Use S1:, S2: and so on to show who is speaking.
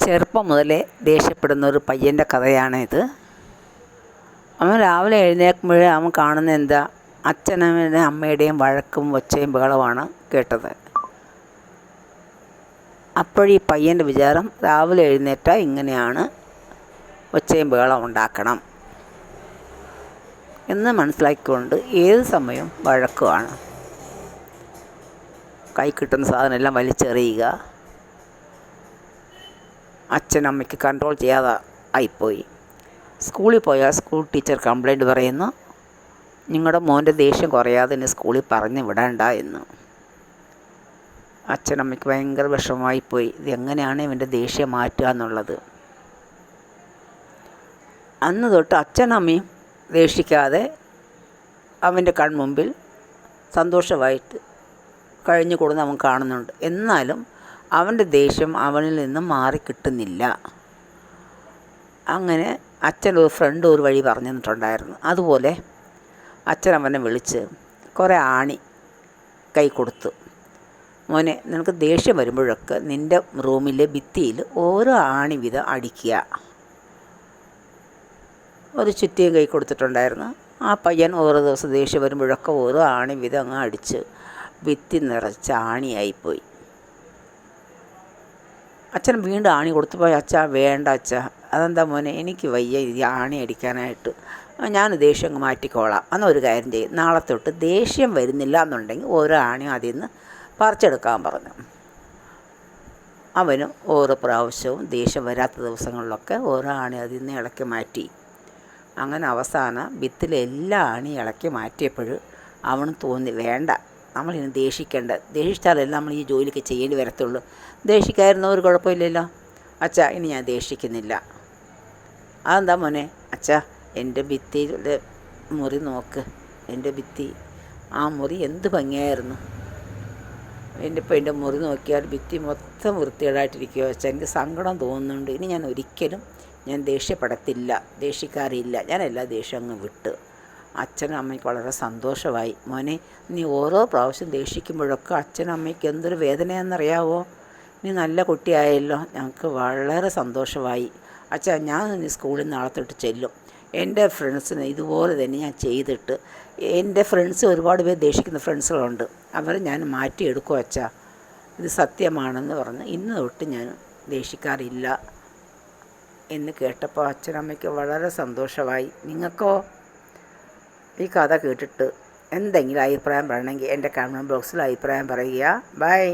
S1: ചെറുപ്പം മുതലേ ദേഷ്യപ്പെടുന്ന ഒരു പയ്യൻ്റെ കഥയാണിത്. അവൻ രാവിലെ എഴുന്നേൽക്കുമ്പോഴേ അവൻ കാണുന്നത് എന്താ, അച്ഛനമ്മയുടെയും അമ്മയുടെയും വഴക്കും ഒച്ചയും ബഹളമാണ് കേട്ടത്. അപ്പോഴീ പയ്യൻ്റെ വിചാരം, രാവിലെ എഴുന്നേറ്റാൽ ഇങ്ങനെയാണ് ഒച്ചയും ബഹളം ഉണ്ടാക്കണം എന്ന് മനസ്സിലാക്കിക്കൊണ്ട് ഏത് സമയവും വഴക്കുമാണ്. കൈ കിട്ടുന്ന സാധനമെല്ലാം വലിച്ചെറിയുക, അച്ഛനമ്മയ്ക്ക് കൺട്രോൾ ചെയ്യാതെ ആയിപ്പോയി. സ്കൂളിൽ പോയാൽ സ്കൂൾ ടീച്ചർ കംപ്ലൈൻറ്റ് പറയുന്നു, നിങ്ങളുടെ മോൻ്റെ ദേഷ്യം കുറയാതെ ഇനി സ്കൂളിൽ പറഞ്ഞ് വിടണ്ട എന്ന്. അച്ഛനമ്മയ്ക്ക് ഭയങ്കര വിഷമമായിപ്പോയി. ഇതെങ്ങനെയാണ് ഇവൻ്റെ ദേഷ്യം മാറ്റുക എന്നുള്ളത്. അന്ന് തൊട്ട് അച്ഛനമ്മയും ദേഷിക്കാതെ അവൻ്റെ കൺമുമ്പിൽ സന്തോഷമായിട്ട് കഴിഞ്ഞു കൂടുന്ന അവൻ കാണുന്നുണ്ട്. എന്നാലും അവൻ്റെ ദേഷ്യം അവനിൽ നിന്നും മാറി കിട്ടുന്നില്ല. അങ്ങനെ അച്ഛനൊരു ഫ്രണ്ട് ഒരു വഴി പറഞ്ഞു തന്നിട്ടുണ്ടായിരുന്നു. അതുപോലെ അച്ഛൻ അവനെ വിളിച്ച് കുറേ ആണി കൈ കൊടുത്തു. മോനെ, നിനക്ക് ദേഷ്യം വരുമ്പോഴൊക്കെ നിൻ്റെ റൂമിലെ ഭിത്തിയിൽ ഓരോ ആണി വീതം അടിക്കുക. ഒരു ചുറ്റിയും കൈ കൊടുത്തിട്ടുണ്ടായിരുന്നു. ആ പയ്യൻ ഓരോ ദിവസം ദേഷ്യം വരുമ്പോഴൊക്കെ ഓരോ ആണി വീതം അങ്ങ് അടിച്ച് ഭിത്തി നിറച്ച് ആണിയായിപ്പോയി. അച്ഛൻ വീണ്ടും ആണി കൊടുത്തപ്പോൾ, അച്ഛാ വേണ്ട അച്ഛാ, അതെന്താ മോനെ, എനിക്ക് വയ്യ ഈ ആണി അടിക്കാനായിട്ട്, ഞാൻ ദേഷ്യം അങ്ങ് മാറ്റിക്കോളാം. എന്നൊരു കാര്യം ചെയ്യും, നാളെ തൊട്ട് ദേഷ്യം വരുന്നില്ല എന്നുണ്ടെങ്കിൽ ഓരോ ആണി അതിൽ നിന്ന് പറിച്ചെടുക്കാൻ പറഞ്ഞു. അവന് ഓരോ പ്രാവശ്യവും ദേഷ്യം വരാത്ത ദിവസങ്ങളിലൊക്കെ ഓരോ ആണി അതിൽ നിന്ന് ഇളക്കി മാറ്റി. അങ്ങനെ അവസാനം ഭിത്തിലെ എല്ലാ ആണി ഇളക്കി മാറ്റിയപ്പോൾ അവന് തോന്നി, വേണ്ട, നമ്മളിനി ദേഷിക്കേണ്ട, ദേഷിച്ചാലല്ലേ നമ്മൾ ഈ ജോലിക്ക് ചെയ്യേണ്ടി വരത്തുള്ളൂ. ദേഷിക്കായിരുന്ന ഒരു കുഴപ്പമില്ലല്ലോ. അച്ഛാ, ഇനി ഞാൻ ദേഷിക്കുന്നില്ല. അതെന്താ മോനെ? അച്ഛാ, എൻ്റെ ഭിത്തിയുടെ മുറി നോക്ക്, എൻ്റെ ഭിത്തി, ആ മുറി എന്ത് ഭംഗിയായിരുന്നു. ഇപ്പോൾ എൻ്റെ മുറി നോക്കിയാൽ ഭിത്തി മൊത്തം വൃത്തികേടായിട്ടിരിക്കുകയോ അച്ഛാ, എനിക്ക് സങ്കടം തോന്നുന്നുണ്ട്. ഇനി ഞാൻ ഒരിക്കലും ദേഷ്യപ്പെടത്തില്ല, ദേഷിക്കാറില്ല, ഞാൻ എല്ലാ ദേഷ്യം അങ്ങ് വിട്ട്. അച്ഛനും അമ്മയ്ക്ക് വളരെ സന്തോഷമായി. മോനെ, നീ ഓരോ പ്രാവശ്യം ദേഷിക്കുമ്പോഴൊക്കെ അച്ഛനും അമ്മയ്ക്ക് എന്തൊരു വേദനയാണെന്നറിയാവോ? നീ നല്ല കുട്ടിയായല്ലോ, ഞങ്ങൾക്ക് വളരെ സന്തോഷമായി. അച്ഛാ, ഞാൻ ഇനി സ്കൂളിൽ നാളെ തൊട്ട് ചെല്ലും. എൻ്റെ ഫ്രണ്ട്സിന് ഇതുപോലെ തന്നെ ഞാൻ ചെയ്തിട്ട്, എൻ്റെ ഫ്രണ്ട്സ് ഒരുപാട് പേര് ദേഷിക്കുന്ന ഫ്രണ്ട്സുകളുണ്ട്, അവർ ഞാൻ മാറ്റിയെടുക്കും അച്ഛാ, ഇത് സത്യമാണെന്ന് പറഞ്ഞ് ഇന്ന് തൊട്ട് ഞാൻ ദേഷിക്കാറില്ല എന്ന് കേട്ടപ്പോൾ അച്ഛനമ്മയ്ക്ക് വളരെ സന്തോഷമായി. നിങ്ങൾക്കോ? ഈ കഥ കേട്ടിട്ട് എന്തെങ്കിലും അഭിപ്രായം പറയണമെങ്കിൽ എൻ്റെ കമൻറ്റ് ബോക്സിൽ അഭിപ്രായം പറയുക. ബൈ.